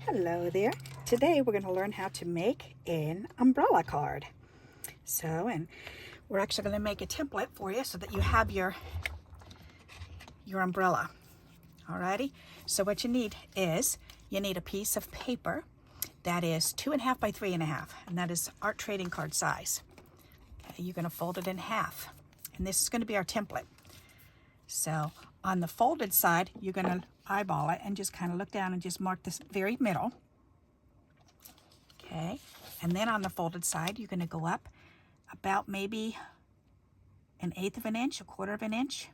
Hello there. Today we're going to learn how to make an umbrella card. And we're actually going to make a template for you so that you have your umbrella. Alrighty. So what you need is a piece of paper that is 2.5 by 3.5, and that is art trading card size. Okay, you're going to fold it in half, and this is going to be our template. So on the folded side, you're going to eyeball it and just kind of look down and just mark this very middle. Okay, and then on the folded side, you're going to go up about maybe 1/8 of an inch, 1/4 of an inch,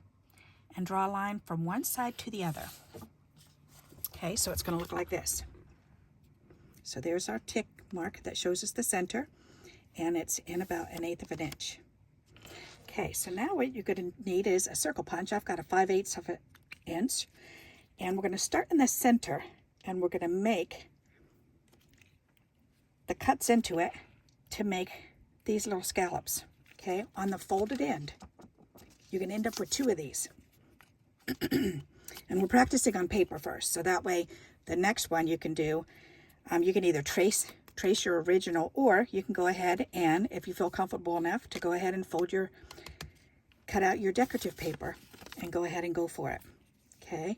and draw a line from one side to the other. Okay, so it's going to look like this. So there's our tick mark that shows us the center, and it's in about 1/8 of an inch. Okay, so now what you're going to need is a circle punch. I've got a 5/8 of an inch, and we're going to start in the center, and we're going to make the cuts into it to make these little scallops. Okay, on the folded end, you're going to end up with 2 of these. And we're practicing on paper first, so that way the next one you can do, you can either trace your original, or you can go ahead and, if you feel comfortable enough, to go ahead and cut out your decorative paper and go ahead and go for it. Okay,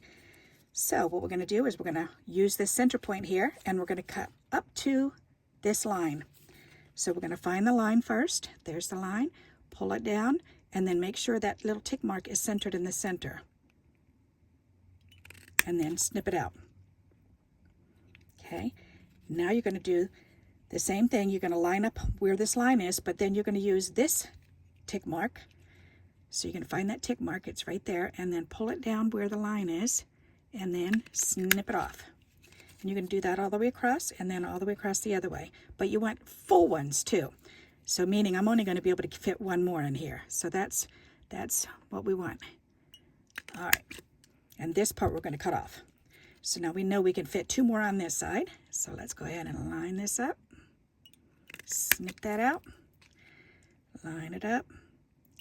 so what we're going to do is we're going to use this center point here, and we're going to cut up to this line. So we're going to find the line first. There's the line. Pull it down, and then make sure that little tick mark is centered in the center. And then snip it out. Okay, now you're going to do the same thing. You're going to line up where this line is, but then you're going to use this tick mark. So you can find that tick mark, it's right there, and then pull it down where the line is, and then snip it off. And you can do that all the way across, and then all the way across the other way. But you want full ones too. So meaning I'm only going to be able to fit one more in here. So that's what we want. All right. And this part we're going to cut off. So now we know we can fit 2 more on this side. So let's go ahead and line this up. Snip that out. Line it up.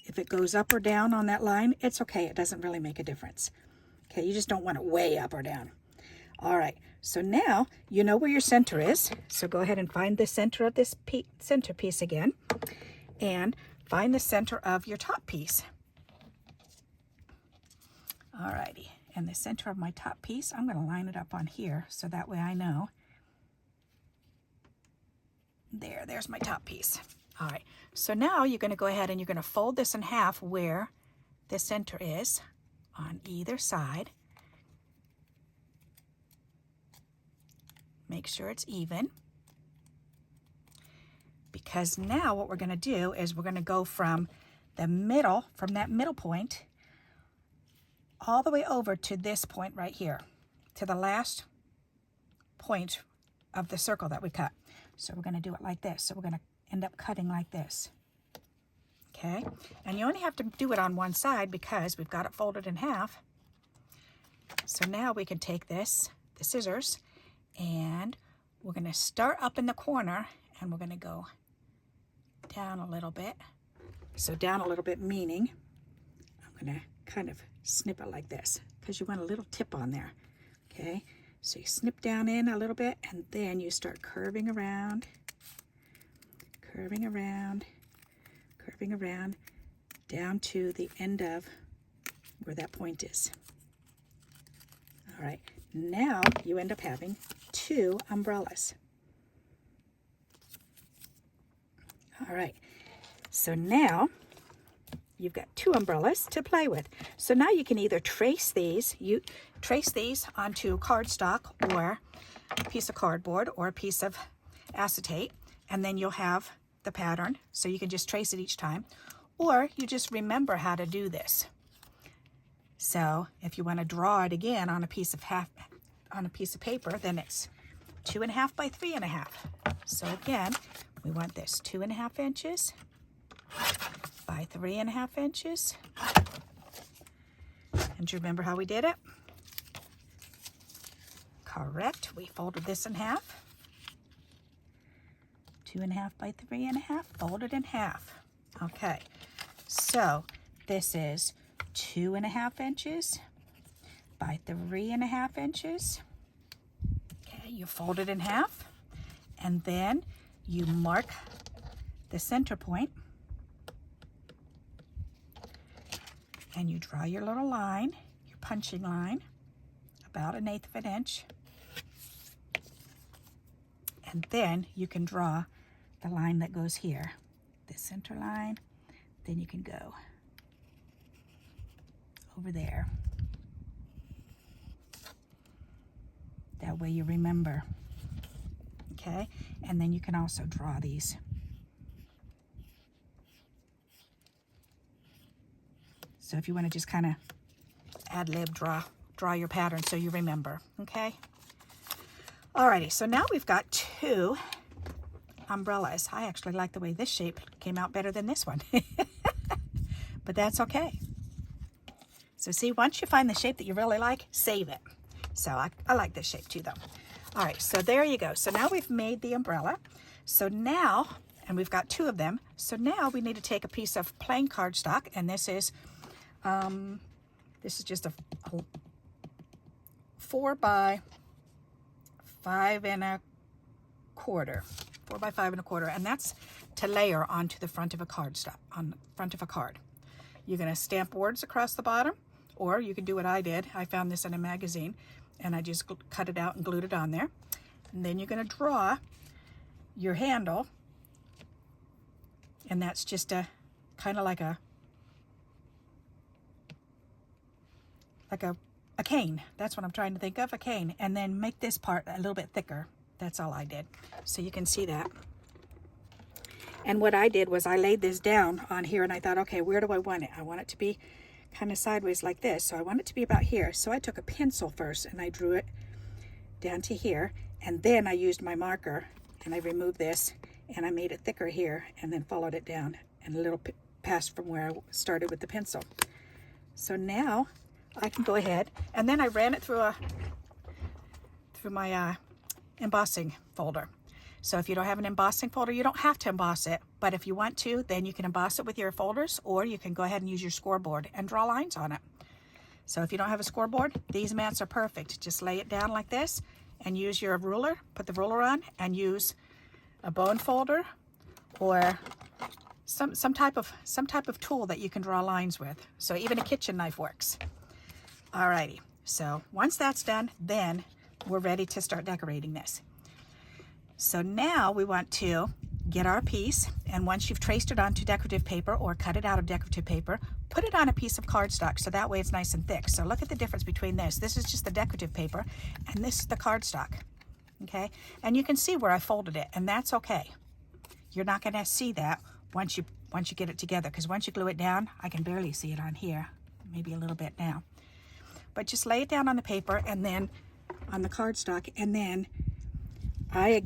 If it goes up or down on that line, it's okay. It doesn't really make a difference. Okay, you just don't want it way up or down. All right, so now you know where your center is. So go ahead and find the center of this center piece again, and find the center of your top piece. All righty, and the center of my top piece, I'm going to line it up on here, so that way I know. There's my top piece. All right, so now you're going to go ahead and you're going to fold this in half where the center is on either side. Make sure it's even. Because now what we're going to do is we're going to go from that middle point, all the way over to this point right here, to the last point of the circle that we cut. So we're going to do it like this. So we're going to end up cutting like this. Okay, and you only have to do it on one side because we've got it folded in half. So now we can take the scissors, and we're going to start up in the corner, and we're going to go down a little bit. So down a little bit meaning I'm going to kind of snip it like this, because you want a little tip on there. Okay, so you snip down in a little bit, and then you start curving around, curving around, curving around, down to the end of where that point is. All right, now you end up having 2 umbrellas. All right, so now you've got 2 umbrellas to play with. So now you can either trace these onto cardstock, or a piece of cardboard, or a piece of acetate, and then you'll have the pattern, so you can just trace it each time, or you just remember how to do this. So if you want to draw it again on a piece of paper, then it's 2.5 by 3.5. So again, we want this 2.5 inches by 3.5 inches. And do you remember how we did it? Correct. We folded this in half. 2.5 by 3.5, folded in half. Okay, so this is 2.5 inches by 3.5 inches. Okay, Okay, you fold it in half, and then you mark the center point, and you draw your little line, your punching line, about 1/8 of an inch, and then you can draw the line that goes here, the center line. Then you can go over there. That way you remember. Okay, and then you can also draw these. So if you want to just kind of ad-lib draw your pattern so you remember. Okay. Alrighty, so now we've got 2 umbrellas. I actually like the way this shape came out better than this one. But that's okay. So see, once you find the shape that you really like, save it. So I like this shape too, though. All right, so there you go. So now we've made the umbrella. So now, and we've got 2 of them. So now we need to take a piece of plain cardstock, and this is just a 4 by 5 1/4. 4 by 5 1/4, and that's to layer onto the front of a cardstock, on the front of a card. You're going to stamp words across the bottom, or you can do what I did. I found this in a magazine, and I just cut it out and glued it on there. And then you're going to draw your handle, and that's just a kind of like a cane. That's what I'm trying to think of, a cane. And then make this part a little bit thicker. That's all I did. So you can see that. And what I did was I laid this down on here, and I thought, okay, where do I want it? I want it to be kind of sideways like this. So I want it to be about here. So I took a pencil first, and I drew it down to here. And then I used my marker, and I removed this, and I made it thicker here, and then followed it down, and a little past from where I started with the pencil. So now I can go ahead, and then I ran it through my embossing folder. So if you don't have an embossing folder, you don't have to emboss it, but if you want to, then you can emboss it with your folders, or you can go ahead and use your scoreboard and draw lines on it. So if you don't have a scoreboard, these mats are perfect. Just lay it down like this and use your ruler, put the ruler on, and use a bone folder or some type of tool that you can draw lines with. So even a kitchen knife works. Alrighty, so once that's done, then we're ready to start decorating this. So now we want to get our piece, and once you've traced it onto decorative paper or cut it out of decorative paper, put it on a piece of cardstock so that way it's nice and thick. So look at the difference between this. This is just the decorative paper, and this is the cardstock. Okay, and you can see where I folded it, and that's okay. You're not going to see that once you get it together, because once you glue it down, I can barely see it on here, maybe a little bit now. But just lay it down on the paper and then on the cardstock, and then I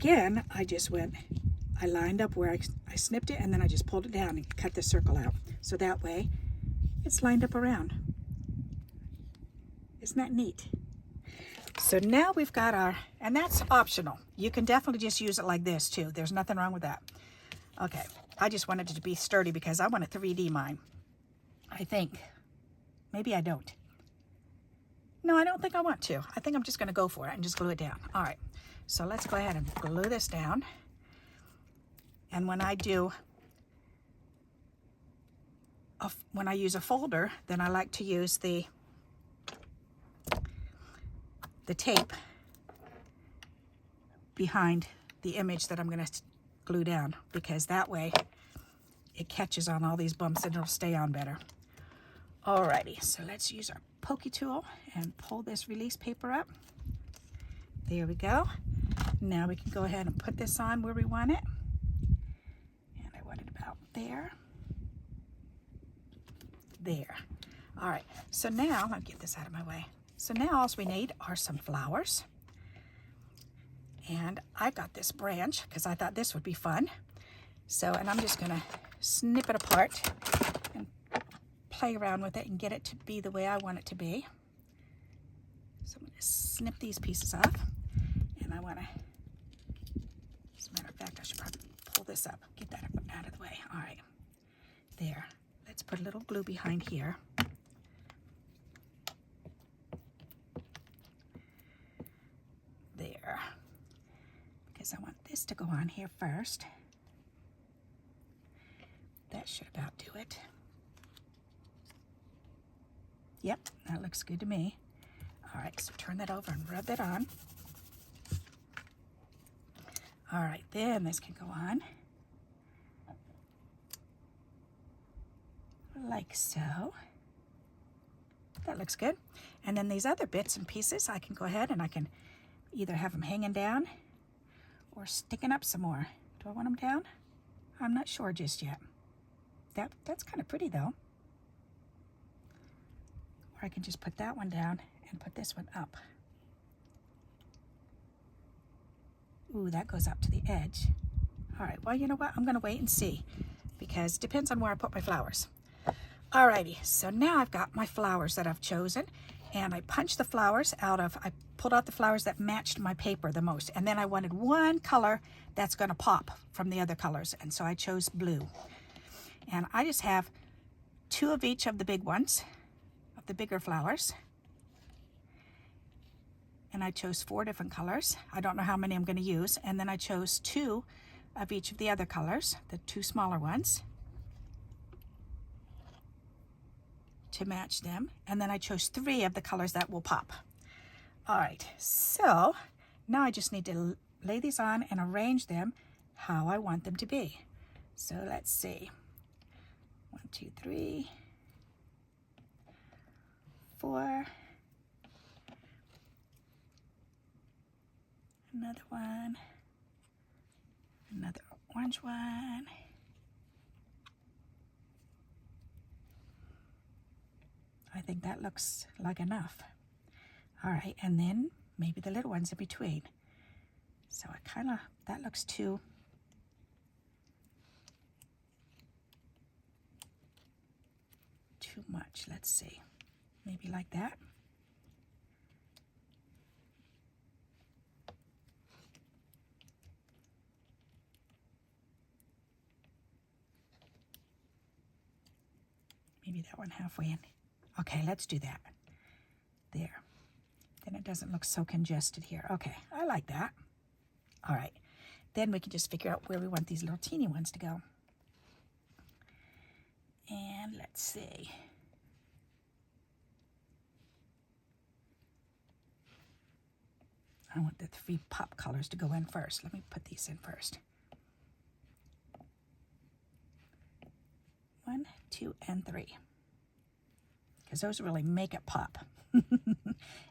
lined up where I snipped it, and then I just pulled it down and cut the circle out. So that way it's lined up around. Isn't that neat? So now we've got our, and that's optional. You can definitely just use it like this too. There's nothing wrong with that. Okay, I just wanted it to be sturdy because I want to 3D mine. I think. Maybe I don't. No, I don't think I want to. I think I'm just going to go for it and just glue it down. All right, so let's go ahead and glue this down. And when I use a folder, then I like to use the tape behind the image that I'm going to glue down, because that way it catches on all these bumps and it'll stay on better. Alrighty, so let's use our pokey tool and pull this release paper up. There we go. Now we can go ahead and put this on where we want it. And I want it about there. There. All right, so now, I'll get this out of my way. So now all we need are some flowers. And I got this branch because I thought this would be fun. So, and I'm just gonna snip it apart and play around with it and get it to be the way I want it to be. So I'm gonna snip these pieces off, and I wanna, as a matter of fact, I should probably pull this up, get that out of the way. All right, there. Let's put a little glue behind here. There. because I want this to go on here first. That should about do it. Yep, that looks good to me. All right, so turn that over and rub that on. All right, then this can go on. Like so. That looks good. And then these other bits and pieces, I can go ahead and I can either have them hanging down or sticking up some more. Do I want them down? I'm not sure just yet. That's kind of pretty though. Or I can just put that one down and put this one up. Ooh, that goes up to the edge. All right, well, you know what? I'm gonna wait and see because it depends on where I put my flowers. Alrighty, so now I've got my flowers that I've chosen, and I punched the flowers out of, I pulled out the flowers that matched my paper the most, and then I wanted one color that's gonna pop from the other colors, and so I chose blue. And I just have 2 of each of the big ones, of the bigger flowers. And I chose 4 different colors. I don't know how many I'm gonna use. And then I chose 2 of each of the other colors, the 2 smaller ones, to match them, and then I chose 3 of the colors that will pop. All right, so now I just need to lay these on and arrange them how I want them to be. So let's see, 1, 2, 3, 4, another one, another orange one, I think that looks like enough. All right, and then maybe the little ones in between. So I kind of, that looks too much. Let's see, maybe like that. Maybe that one halfway in. Okay, let's do that. There. Then it doesn't look so congested here. Okay, I like that. All right, then we can just figure out where we want these little teeny ones to go. And let's see. I want the 3 pop colors to go in first. Let me put these in first. 1, 2, and 3. Because those really make it pop.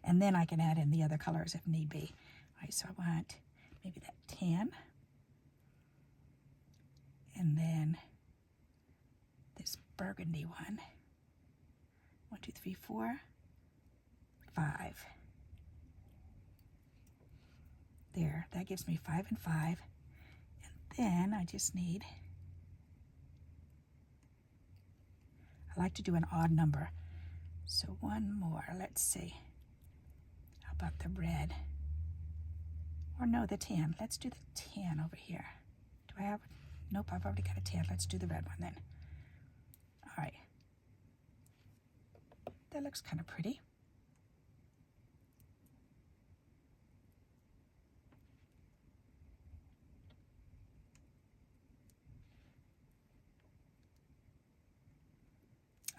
And then I can add in the other colors if need be. All right, so I want maybe that tan. And then this burgundy one. 1, 2, 3, 4, 5. There, that gives me 5 and 5. And then I just need, I like to do an odd number. So 1 more, let's see. How about the red? Or no, the tan. Let's do the tan over here. Do I have, nope, I've already got a tan. Let's do the red one then. All right. That looks kind of pretty.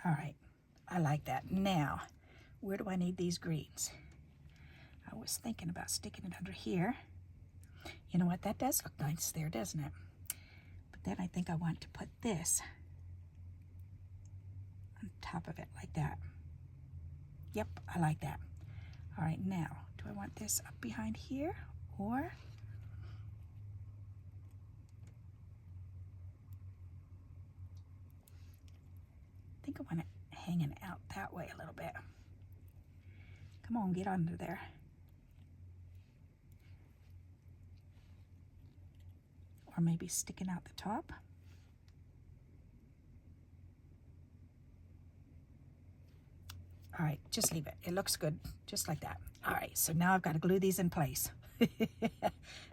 All right, I like that. Now, where do I need these greens? I was thinking about sticking it under here. You know what, that does look nice there, doesn't it? But then I think I want to put this on top of it like that. Yep, I like that. All right, now, do I want this up behind here or? I think I want it hanging out that way a little bit. Come on, get under there. Or maybe sticking out the top. All right, just leave it. It looks good, just like that. All right, so now I've got to glue these in place.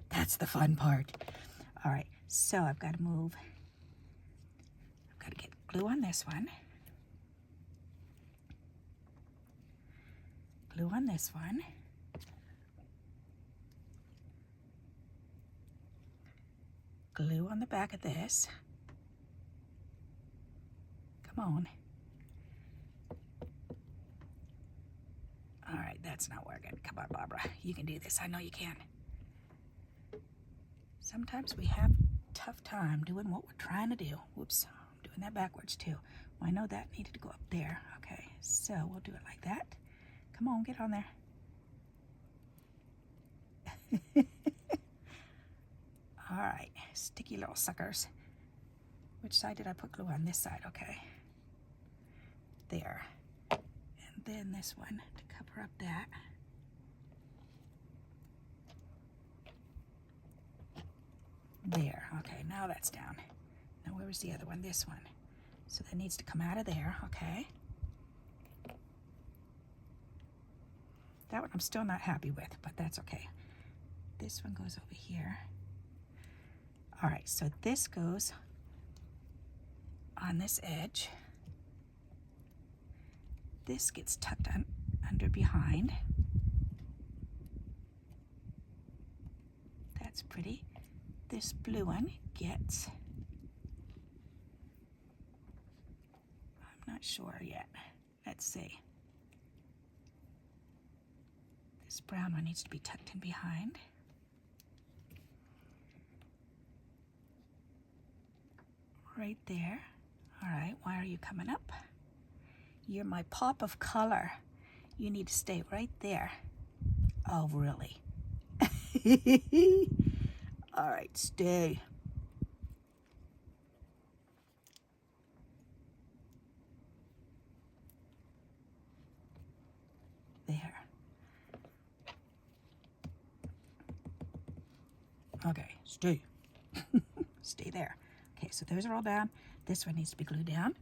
That's the fun part. All right, so I've got to move. I've got to get glue on this one. Glue on this one. glue on the back of this. Come on. All right, that's not working. Come on, Barbara. You can do this. I know you can. Sometimes we have a tough time doing what we're trying to do. Whoops, I'm doing that backwards too. Well, I know that needed to go up there. Okay, so we'll do it like that. Come on, get on there. All right, sticky little suckers. Which side did I put glue on? This side, okay. There. And then this one to cover up that. There, okay, now that's down. Now where was the other one? This one. So that needs to come out of there, okay. That one I'm still not happy with, but that's okay. This one goes over here. All right, so this goes on this edge. This gets tucked under behind. That's pretty. This blue one gets, I'm not sure yet. Let's see. This brown one needs to be tucked in behind. Right there. All right, why are you coming up? You're my pop of color. You need to stay right there. Oh, really? All right, stay. There. Okay, stay. Stay there. Okay, so those are all down. This one needs to be glued down.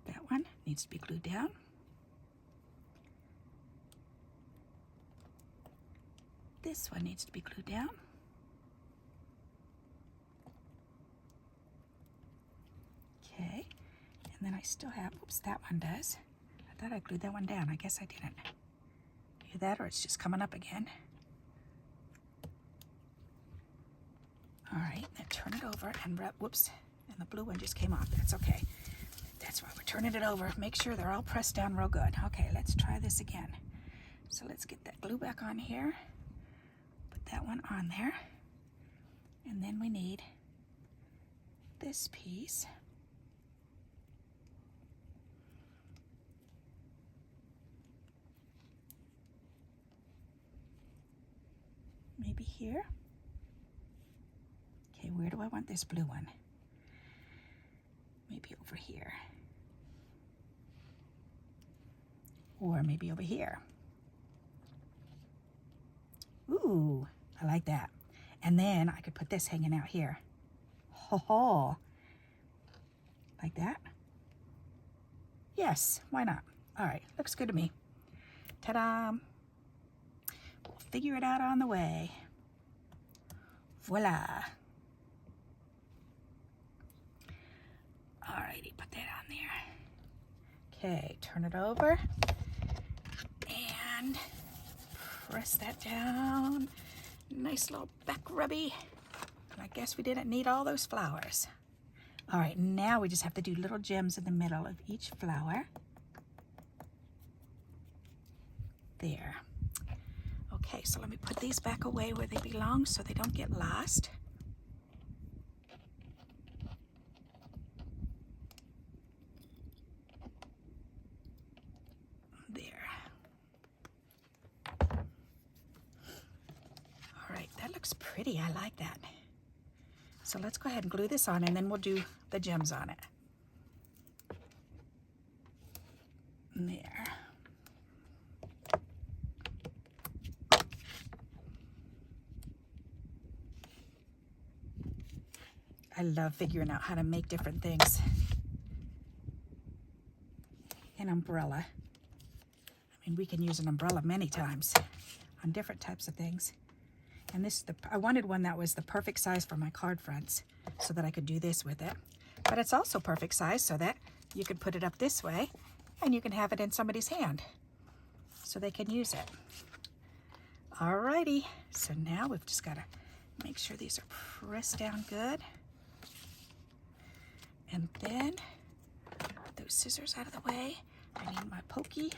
That one needs to be glued down. This one needs to be glued down. Okay, and then I still have, oops, that one does. I thought I glued that one down. I guess I didn't. Either that or it's just coming up again. All right, then turn it over and whoops, and the blue one just came off. That's okay. That's why we're turning it over. Make sure they're all pressed down real good. Okay, let's try this again. So let's get that glue back on here. Put that one on there. And then we need this piece. Maybe here. Okay, where do I want this blue one? Maybe over here. Or maybe over here. Ooh, I like that. And then I could put this hanging out here. Ho ho. Like that? Yes, why not? All right, looks good to me. Ta-da! We'll figure it out on the way. Voila. Alrighty, put that on there. Okay, turn it over and press that down. Nice little back rubby. And I guess we didn't need all those flowers. All right, now we just have to do little gems in the middle of each flower. There. Okay, so let me put these back away where they belong so they don't get lost. There. All right, that looks pretty. I like that. So let's go ahead and glue this on and then we'll do the gems on it. There. I love figuring out how to make different things. An umbrella. I mean, we can use an umbrella many times on different types of things. And this, I wanted one that was the perfect size for my card fronts so that I could do this with it. But it's also perfect size so that you could put it up this way and you can have it in somebody's hand so they can use it. Alrighty, so now we've just got to make sure these are pressed down good. And then put those scissors out of the way. I need my pokey.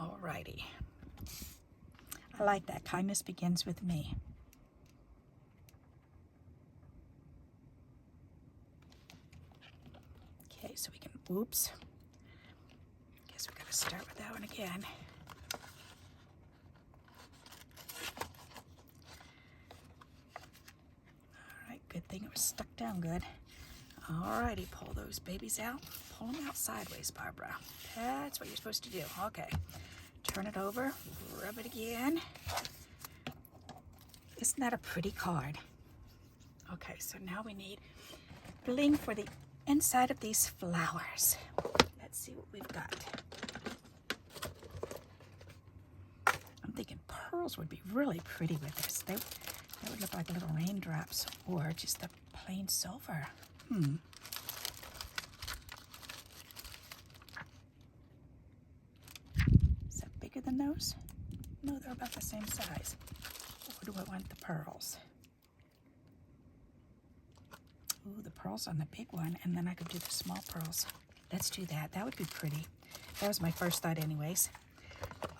Alrighty. I like that. Kindness begins with me. Okay, so we can, oops. Guess we gotta start with that one again. Alright, good thing it was stuck down good. Alrighty, pull those babies out. Pull them out sideways, Barbara. That's what you're supposed to do. Okay. Turn it over, rub it again. Isn't that a pretty card? Okay, so now we need bling for the inside of these flowers. Let's see what we've got. I'm thinking pearls would be really pretty with this. They would look like little raindrops, or just the plain silver. Is that bigger than those? No, they're about the same size. Or do I want the pearls? Ooh, the pearls on the big one, and then I could do the small pearls. Let's do that. That would be pretty. That was my first thought anyways.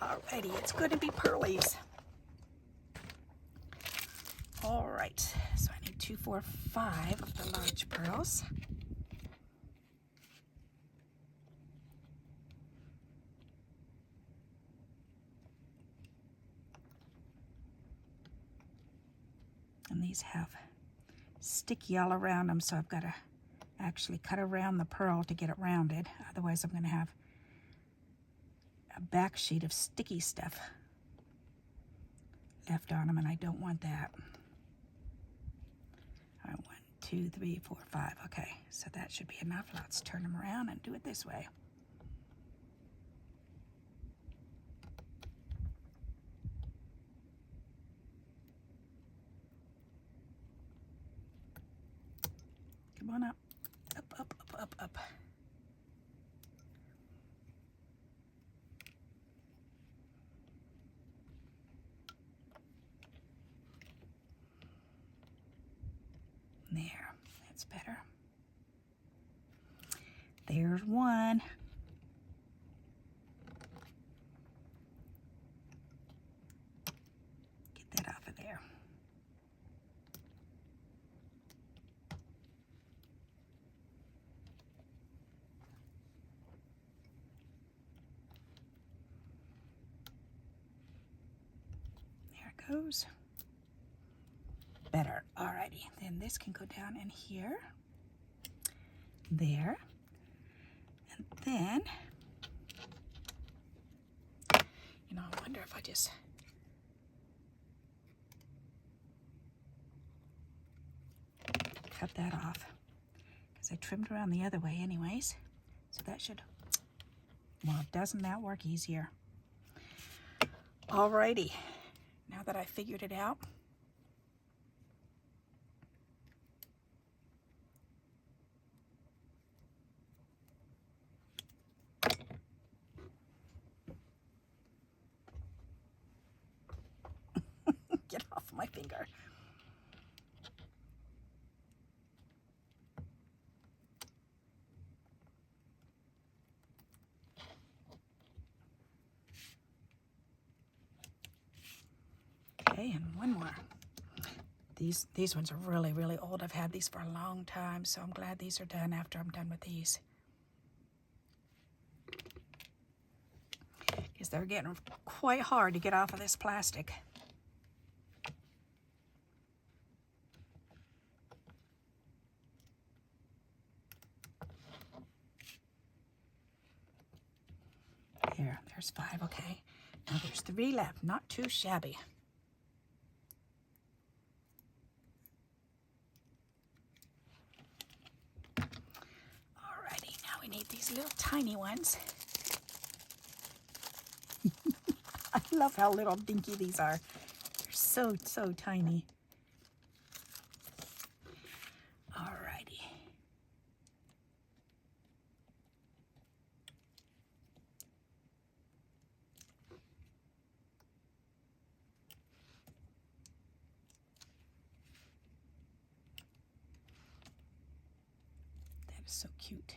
Alrighty, it's going to be pearlies. Alright, so I need 2, 4, 5 of the large pearls. And these have sticky all around them, so I've got to actually cut around the pearl to get it rounded. Otherwise I'm going to have a back sheet of sticky stuff left on them, and I don't want that. All right, 1, 2, 3, 4, 5. Okay, so that should be enough. Let's turn them around and do it this way. Come on up. Up, up, up, up, up. There, that's better. There's one. Get that off of there. There it goes. Better. Alrighty, then this can go down in here, there, and then, you know, I wonder if I just cut that off, because I trimmed around the other way anyways, so that should, well, doesn't that work easier? Alrighty, now that I figured it out, get off my finger. Okay, and one more. These ones are really, really old. I've had these for a long time, so I'm glad these are done after I'm done with these. Because they're getting quite hard to get off of this plastic. There's 5, okay. Now there's 3 left, not too shabby. Alrighty, now we need these little tiny ones. Love how little dinky these are. They're so, so tiny. Alrighty. That is so cute.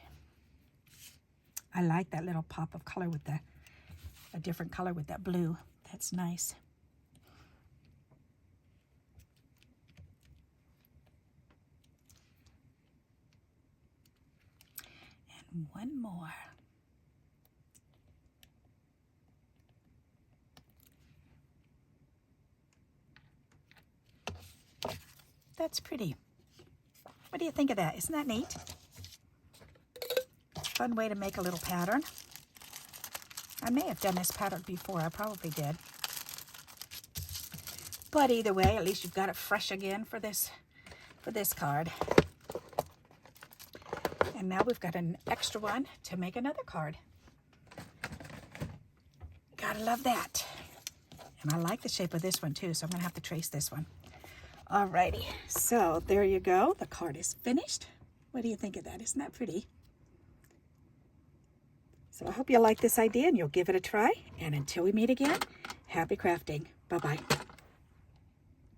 I like that little pop of color with a different color with that blue. That's nice. And one more. That's pretty. What do you think of that? Isn't that neat? Fun way to make a little pattern. I may have done this pattern before. I probably did. But either way, at least you've got it fresh again for this card. And now we've got an extra one to make another card. Gotta love that. And I like the shape of this one too, so I'm gonna have to trace this one. Alrighty, so there you go. The card is finished. What do you think of that? Isn't that pretty? So I hope you like this idea and you'll give it a try. And until we meet again, happy crafting. Bye-bye.